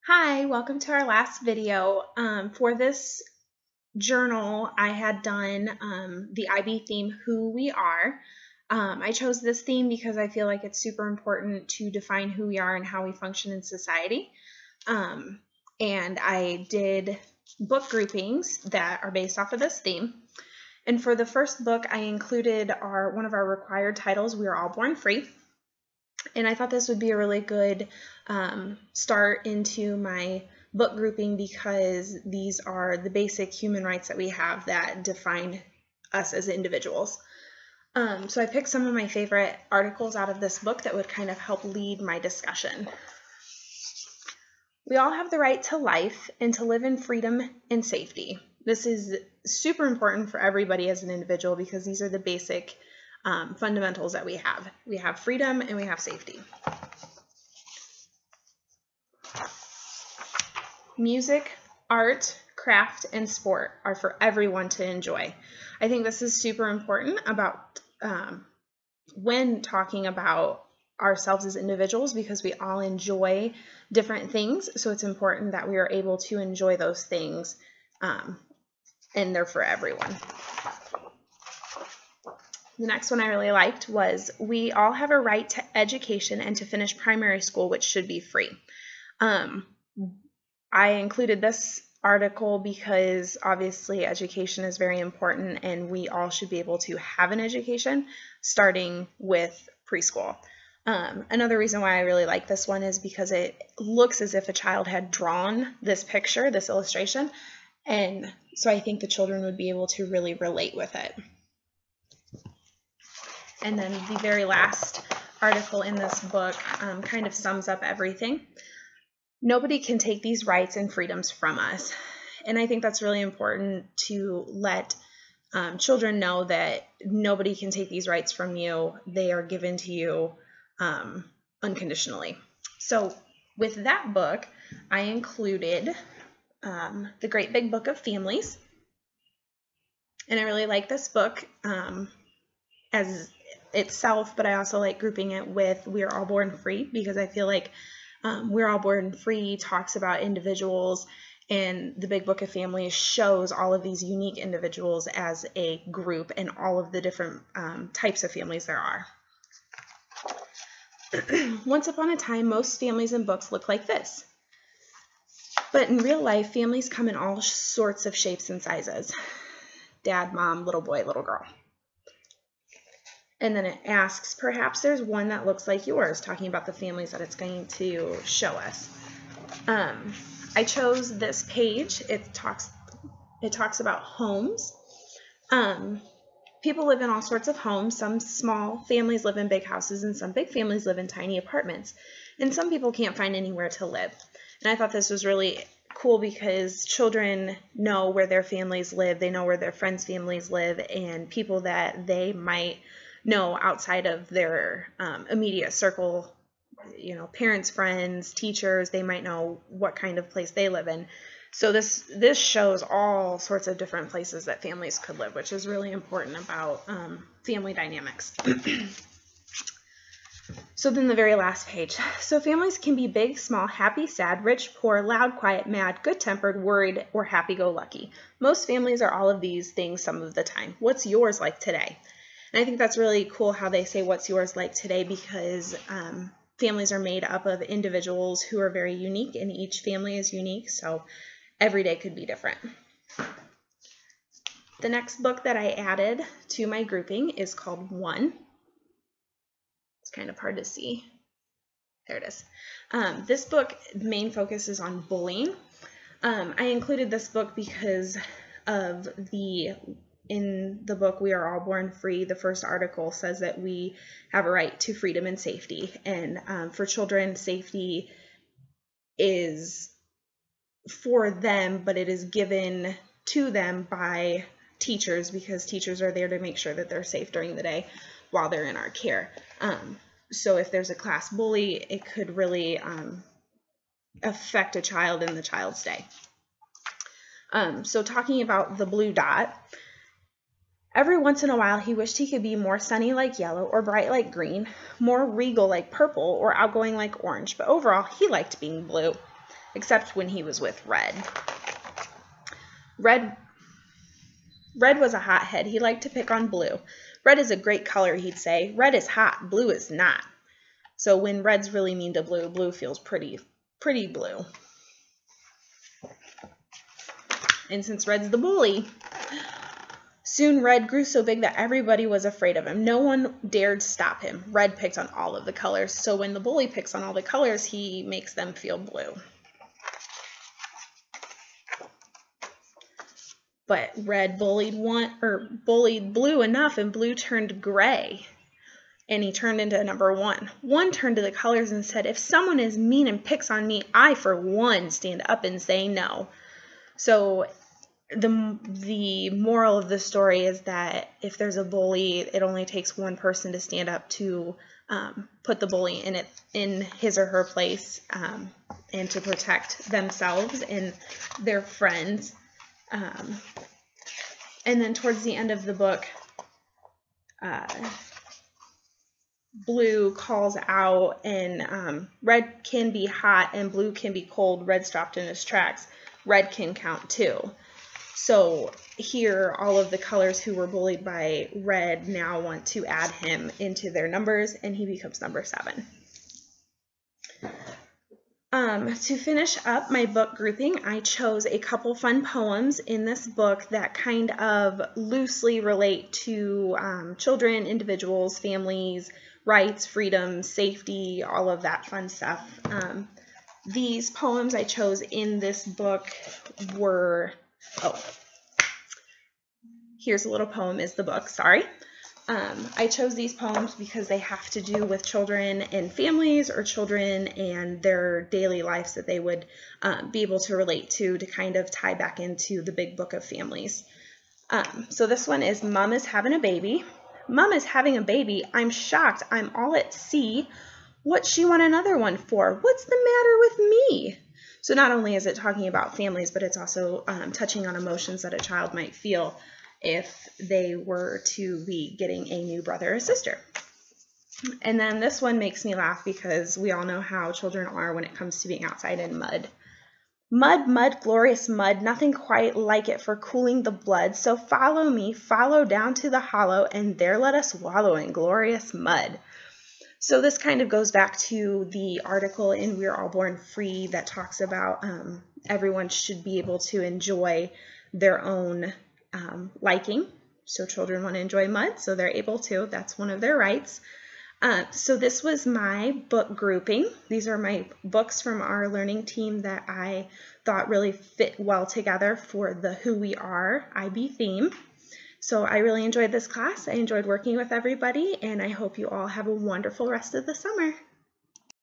Hi, welcome to our last video. For this journal, I had done the IB theme, Who We Are. I chose this theme because I feel like it's super important to define who we are and how we function in society. And I did book groupings that are based off of this theme. And for the first book, I included one of our required titles, We Are All Born Free. And I thought this would be a really good start into my book grouping because these are the basic human rights that we have that define us as individuals. So I picked some of my favorite articles out of this book that would kind of help lead my discussion. We all have the right to life and to live in freedom and safety. This is super important for everybody as an individual because these are the basic fundamentals that we have. We have freedom and we have safety. Music, art, craft, and sport are for everyone to enjoy. I think this is super important about when talking about ourselves as individuals because we all enjoy different things. So it's important that we are able to enjoy those things and they're for everyone. The next one I really liked was we all have a right to education and to finish primary school, which should be free. I included this article because obviously education is very important and we all should be able to have an education starting with preschool. Another reason why I really like this one is because it looks as if a child had drawn this picture, this illustration, and so I think the children would be able to really relate with it. And then the very last article in this book kind of sums up everything. Nobody can take these rights and freedoms from us. And I think that's really important to let children know that nobody can take these rights from you. They are given to you unconditionally. So with that book, I included The Great Big Book of Families. And I really like this book as itself, but I also like grouping it with We Are All Born Free because I feel like We're All Born Free talks about individuals, and the Big Book of Families shows all of these unique individuals as a group and all of the different types of families there are. Once upon a time, most families in books look like this. But in real life, families come in all sorts of shapes and sizes. Dad, mom, little boy, little girl. And then it asks, perhaps there's one that looks like yours, talking about the families that it's going to show us. I chose this page. It talks about homes. People live in all sorts of homes. Some small families live in big houses, and some big families live in tiny apartments. And some people can't find anywhere to live. And I thought this was really cool because children know where their families live. They know where their friends' families live, and people that they might know outside of their immediate circle, you know, parents, friends, teachers, they might know what kind of place they live in. So this shows all sorts of different places that families could live, which is really important about family dynamics. So then the very last page. So families can be big, small, happy, sad, rich, poor, loud, quiet, mad, good-tempered, worried, or happy-go-lucky. Most families are all of these things some of the time. What's yours like today? And I think that's really cool how they say what's yours like today because families are made up of individuals who are very unique and each family is unique, so every day could be different. The next book that I added to my grouping is called One. It's kind of hard to see. There it is. This book, main focus is on bullying. I included this book because of in the book, We Are All Born Free, the first article says that we have a right to freedom and safety. And for children, safety is for them, but it is given to them by teachers because teachers are there to make sure that they're safe during the day while they're in our care. So if there's a class bully, it could really affect a child in the child's day. So talking about the blue dot, every once in a while, he wished he could be more sunny like yellow or bright like green, more regal like purple or outgoing like orange, but overall, he liked being blue. except when he was with Red. Red was a hothead. He liked to pick on Blue. Red is a great color, he'd say. Red is hot, Blue is not. So when Red's really mean to Blue, Blue feels pretty blue. And since Red's the bully, soon Red grew so big that everybody was afraid of him. No one dared stop him. Red picked on all of the colors. So when the bully picks on all the colors, he makes them feel blue. But Red bullied Blue enough, and Blue turned gray. And he turned into number 1. 1 turned to the colors and said, if someone is mean and picks on me, I, for one, stand up and say no. So the moral of the story is that if there's a bully, it only takes one person to stand up to put the bully in his or her place and to protect themselves and their friends. And then towards the end of the book, Blue calls out, and Red can be hot and Blue can be cold. Red stopped in his tracks. Red can count too. So here, all of the colors who were bullied by Red now want to add him into their numbers, and he becomes number 7. To finish up my book grouping, I chose a couple fun poems in this book that kind of loosely relate to children, individuals, families, rights, freedoms, safety, all of that fun stuff. These poems I chose in this book were, here's a little poem is the book, sorry. I chose these poems because they have to do with children and families, or children and their daily lives that they would be able to relate to kind of tie back into the big book of families. So this one is Mom is having a baby. Mom is having a baby. I'm shocked. I'm all at sea. What's she want another one for? What's the matter with me? So not only is it talking about families, but it's also touching on emotions that a child might feel if they were to be getting a new brother or sister. And then this one makes me laugh because we all know how children are when it comes to being outside in mud. Mud, mud, glorious mud, nothing quite like it for cooling the blood. So follow me, follow down to the hollow, and there let us wallow in glorious mud. So this kind of goes back to the article in We're All Born Free that talks about everyone should be able to enjoy their own liking. So children want to enjoy mud, so they're able to. That's one of their rights. So this was my book grouping. These are my books from our learning team that I thought really fit well together for the Who We Are IB theme. So I really enjoyed this class. I enjoyed working with everybody, and I hope you all have a wonderful rest of the summer.